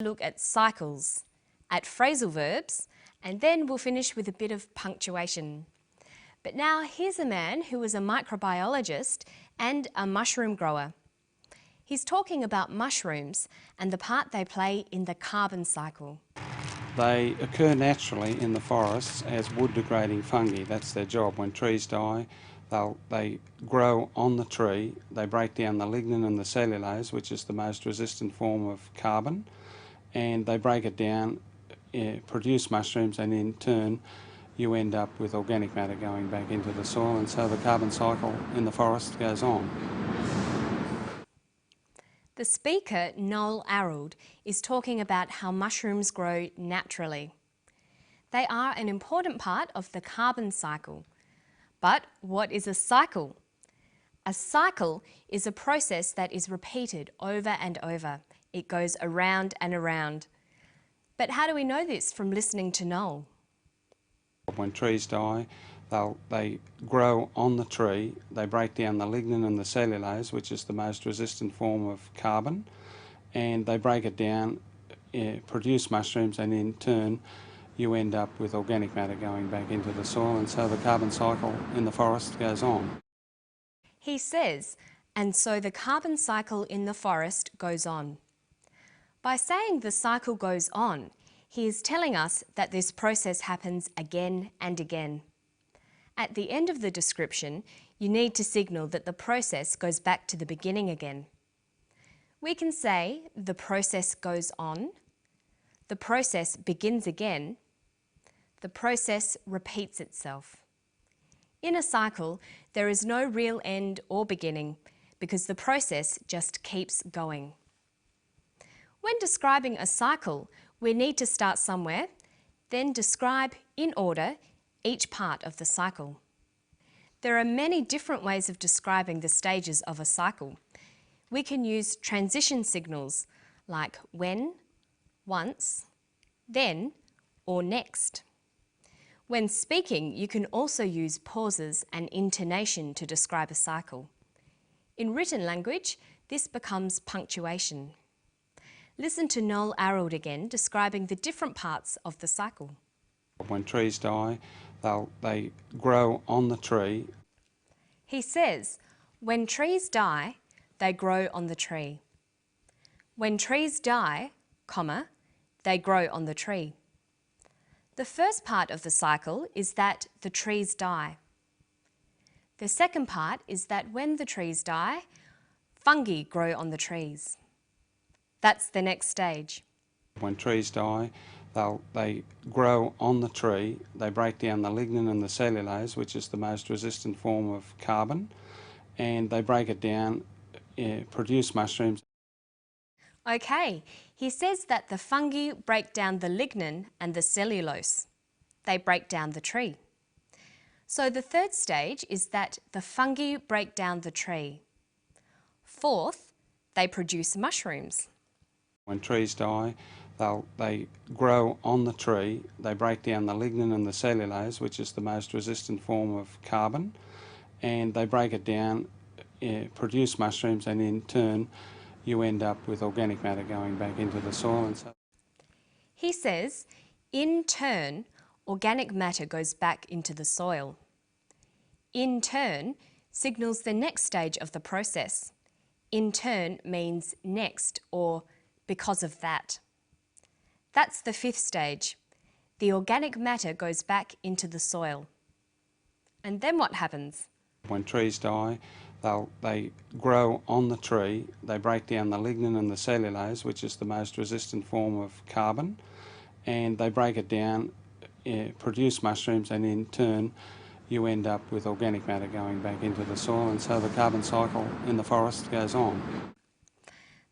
Look at cycles, at phrasal verbs, and then we'll finish with a bit of punctuation. But now here's a man who was a microbiologist and a mushroom grower. He's talking about mushrooms and the part they play in the carbon cycle. They occur naturally in the forests as wood-degrading fungi. That's their job. When trees die, they grow on the tree. They break down the lignin and the cellulose, which is the most resistant form of carbon, and they break it down, produce mushrooms, and in turn you end up with organic matter going back into the soil, and so the carbon cycle in the forest goes on. The speaker, Noel Arrold, is talking about how mushrooms grow naturally. They are an important part of the carbon cycle. But what is a cycle? A cycle is a process that is repeated over and over. It goes around and around. But how do we know this from listening to Noel? When trees die, they grow on the tree. They break down the lignin and the cellulose, which is the most resistant form of carbon, and they break it down, produce mushrooms, and in turn you end up with organic matter going back into the soil, and so the carbon cycle in the forest goes on. He says, and so the carbon cycle in the forest goes on. By saying the cycle goes on, he is telling us that this process happens again and again. At the end of the description, you need to signal that the process goes back to the beginning again. We can say the process goes on, the process begins again, the process repeats itself. In a cycle, there is no real end or beginning because the process just keeps going. When describing a cycle, we need to start somewhere, then describe in order each part of the cycle. There are many different ways of describing the stages of a cycle. We can use transition signals like when, once, then, or next. When speaking, you can also use pauses and intonation to describe a cycle. In written language, this becomes punctuation. Listen to Noel Arrold again describing the different parts of the cycle. When trees die, they grow on the tree. He says, when trees die, they grow on the tree. When trees die, comma, they grow on the tree. The first part of the cycle is that the trees die. The second part is that when the trees die, fungi grow on the trees. That's the next stage. When trees die, they grow on the tree. They break down the lignin and the cellulose, which is the most resistant form of carbon, and they break it down, produce mushrooms. Okay, he says that the fungi break down the lignin and the cellulose. They break down the tree. So the third stage is that the fungi break down the tree. Fourth, they produce mushrooms. When trees die, they grow on the tree. They break down the lignin and the cellulose, which is the most resistant form of carbon, and they break it down, produce mushrooms, and in turn you end up with organic matter going back into the soil. And so He says, in turn, organic matter goes back into the soil. In turn signals the next stage of the process. In turn means next or because of that. That's the fifth stage. The organic matter goes back into the soil. And then what happens? when trees die, they grow on the tree. They break down the lignin and the cellulose, which is the most resistant form of carbon, and they break it down, produce mushrooms, and in turn you end up with organic matter going back into the soil, and so the carbon cycle in the forest goes on.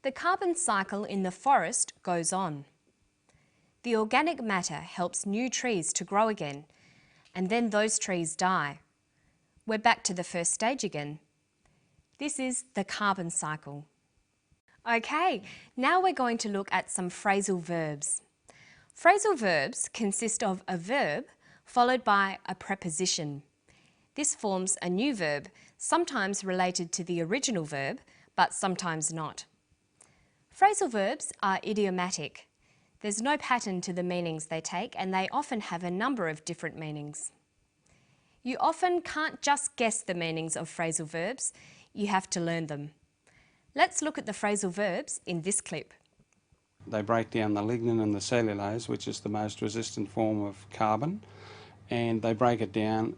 The carbon cycle in the forest goes on. The organic matter helps new trees to grow again, and then those trees die. We're back to the first stage again. This is the carbon cycle. Okay, now we're going to look at some phrasal verbs. Phrasal verbs consist of a verb followed by a preposition. This forms a new verb, sometimes related to the original verb, but sometimes not. Phrasal verbs are idiomatic. There's no pattern to the meanings they take, and they often have a number of different meanings. You often can't just guess the meanings of phrasal verbs, you have to learn them. Let's look at the phrasal verbs in this clip. They break down the lignin and the cellulose, which is the most resistant form of carbon, and they break it down,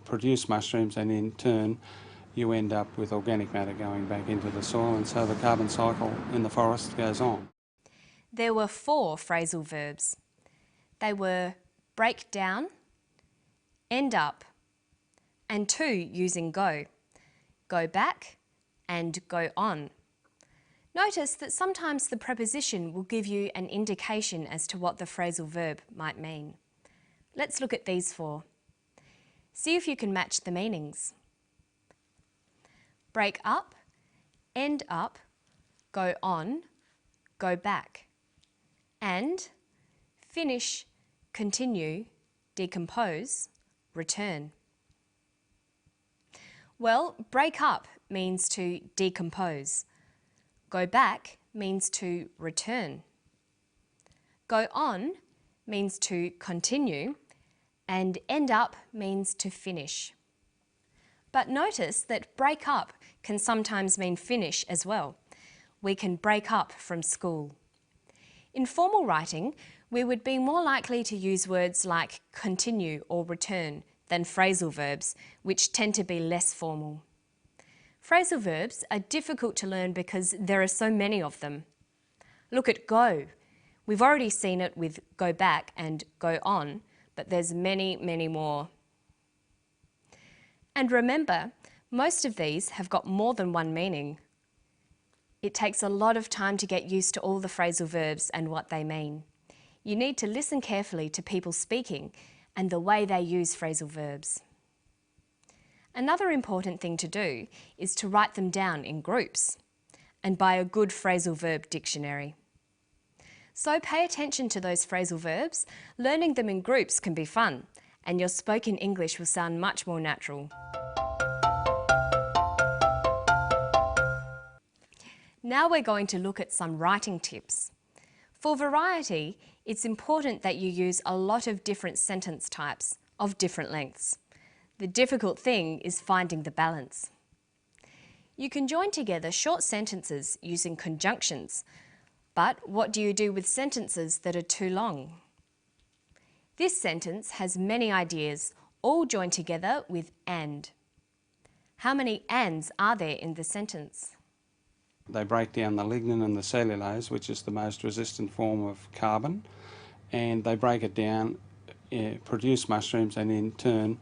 produce mushrooms, and in turn you end up with organic matter going back into the soil, and so the carbon cycle in the forest goes on. There were 4 phrasal verbs. They were break down, end up, and 2 using go back, and go on. Notice that sometimes the preposition will give you an indication as to what the phrasal verb might mean. Let's look at these 4. See if you can match the meanings. Break up, end up, go on, go back, and finish, continue, decompose, return. Well, break up means to decompose. Go back means to return. Go on means to continue, and end up means to finish. But notice that break up can sometimes mean finish as well. We can break up from school. In formal writing, we would be more likely to use words like continue or return than phrasal verbs, which tend to be less formal. Phrasal verbs are difficult to learn because there are so many of them. Look at go. We've already seen it with go back and go on, but there's many, many more. And remember, most of these have got more than one meaning. It takes a lot of time to get used to all the phrasal verbs and what they mean. You need to listen carefully to people speaking and the way they use phrasal verbs. Another important thing to do is to write them down in groups and buy a good phrasal verb dictionary. So pay attention to those phrasal verbs. Learning them in groups can be fun, and your spoken English will sound much more natural. Now we're going to look at some writing tips. For variety, it's important that you use a lot of different sentence types of different lengths. The difficult thing is finding the balance. You can join together short sentences using conjunctions, but what do you do with sentences that are too long? This sentence has many ideas, all joined together with and. How many ands are there in the sentence? They break down the lignin and the cellulose, which is the most resistant form of carbon, and they break it down, produce mushrooms, and in turn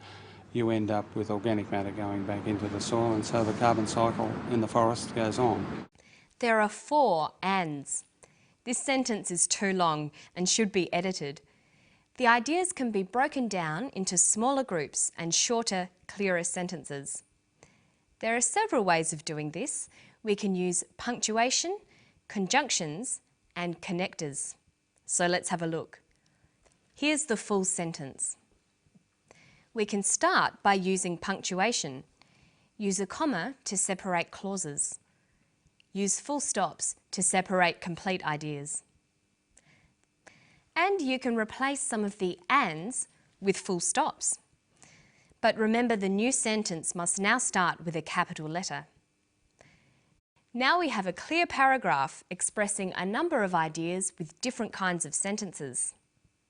you end up with organic matter going back into the soil, and so the carbon cycle in the forest goes on. There are 4 ands. This sentence is too long and should be edited. The ideas can be broken down into smaller groups and shorter, clearer sentences. There are several ways of doing this. We can use punctuation, conjunctions, and connectors. So let's have a look. Here's the full sentence. We can start by using punctuation. Use a comma to separate clauses. Use full stops to separate complete ideas. And you can replace some of the ands with full stops. But remember, the new sentence must now start with a capital letter. Now we have a clear paragraph expressing a number of ideas with different kinds of sentences.